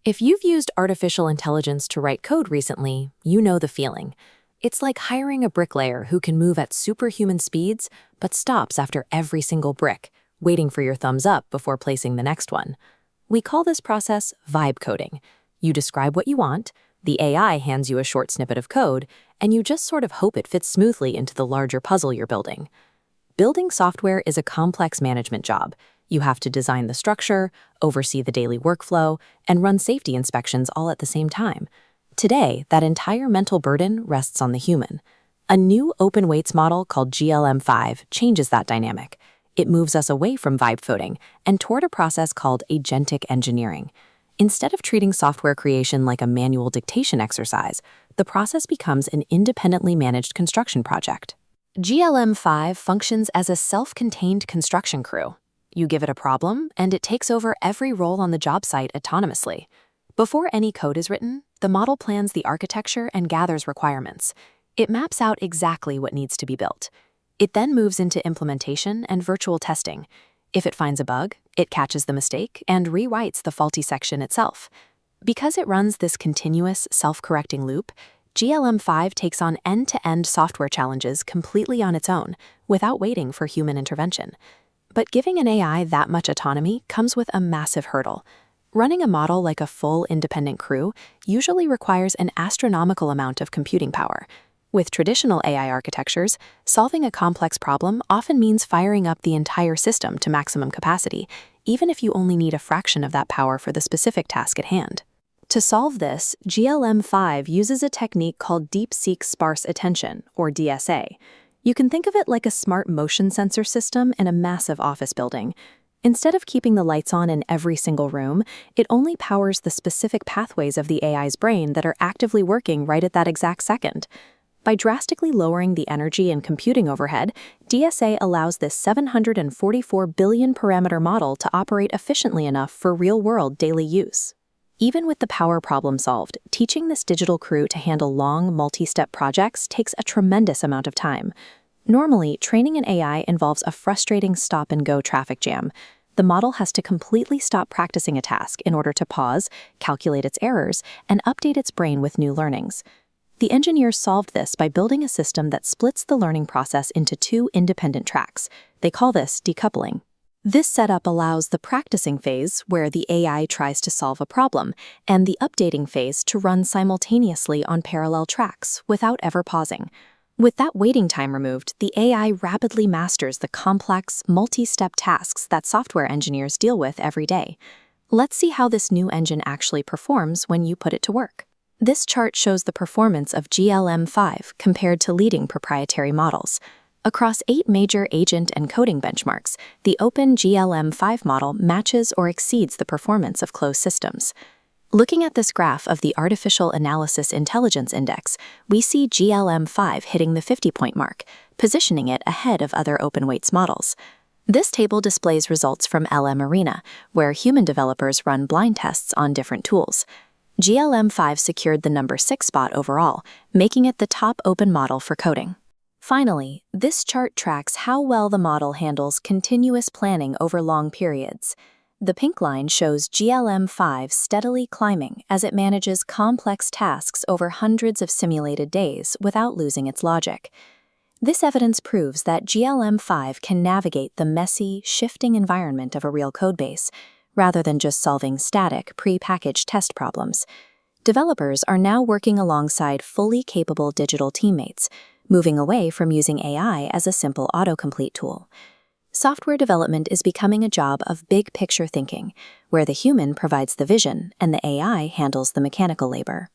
If you've used artificial intelligence to write code recently, you know the feeling. It's like hiring a bricklayer who can move at superhuman speeds, but stops after every single brick, waiting for your thumbs up before placing the next one. We call this process vibe coding. You describe what you want, the AI hands you a short snippet of code, and you just sort of hope it fits smoothly into the larger puzzle you're building. Building software is a complex management job. You have to design the structure, oversee the daily workflow, and run safety inspections all at the same time. Today, that entire mental burden rests on the human. A new open weights model called GLM-5 changes that dynamic. It moves us away from vibe coding and toward a process called agentic engineering. Instead of treating software creation like a manual dictation exercise, the process becomes an independently managed construction project. GLM-5 functions as a self-contained construction crew. You give it a problem, and it takes over every role on the job site autonomously. Before any code is written, the model plans the architecture and gathers requirements. It maps out exactly what needs to be built. It then moves into implementation and virtual testing. If it finds a bug, it catches the mistake and rewrites the faulty section itself. Because it runs this continuous, self-correcting loop, GLM-5 takes on end-to-end software challenges completely on its own, without waiting for human intervention. But giving an AI that much autonomy comes with a massive hurdle. Running a model like a full independent crew usually requires an astronomical amount of computing power. With traditional AI architectures, solving a complex problem often means firing up the entire system to maximum capacity, even if you only need a fraction of that power for the specific task at hand. To solve this, GLM-5 uses a technique called DeepSeek Sparse Attention, or DSA. You can think of it like a smart motion sensor system in a massive office building. Instead of keeping the lights on in every single room, it only powers the specific pathways of the AI's brain that are actively working right at that exact second. By drastically lowering the energy and computing overhead, DSA allows this 744 billion parameter model to operate efficiently enough for real-world daily use. Even with the power problem solved, teaching this digital crew to handle long, multi-step projects takes a tremendous amount of time. Normally, training an AI involves a frustrating stop-and-go traffic jam. The model has to completely stop practicing a task in order to pause, calculate its errors, and update its brain with new learnings. The engineers solved this by building a system that splits the learning process into two independent tracks. They call this decoupling. This setup allows the practicing phase, where the AI tries to solve a problem, and the updating phase to run simultaneously on parallel tracks without ever pausing. With that waiting time removed, the AI rapidly masters the complex, multi-step tasks that software engineers deal with every day. Let's see how this new engine actually performs when you put it to work. This chart shows the performance of GLM-5 compared to leading proprietary models. Across 8 major agent and coding benchmarks, the open GLM-5 model matches or exceeds the performance of closed systems. Looking at this graph of the Artificial Analysis Intelligence Index, we see GLM-5 hitting the 50-point mark, positioning it ahead of other open weights models. This table displays results from LMArena, where human developers run blind tests on different tools. GLM-5 secured the number 6 spot overall, making it the top open model for coding. Finally, this chart tracks how well the model handles continuous planning over long periods. The pink line shows GLM-5 steadily climbing as it manages complex tasks over hundreds of simulated days without losing its logic. This evidence proves that GLM-5 can navigate the messy, shifting environment of a real codebase, rather than just solving static, pre-packaged test problems. Developers are now working alongside fully capable digital teammates, moving away from using AI as a simple autocomplete tool. Software development is becoming a job of big-picture thinking, where the human provides the vision and the AI handles the mechanical labor.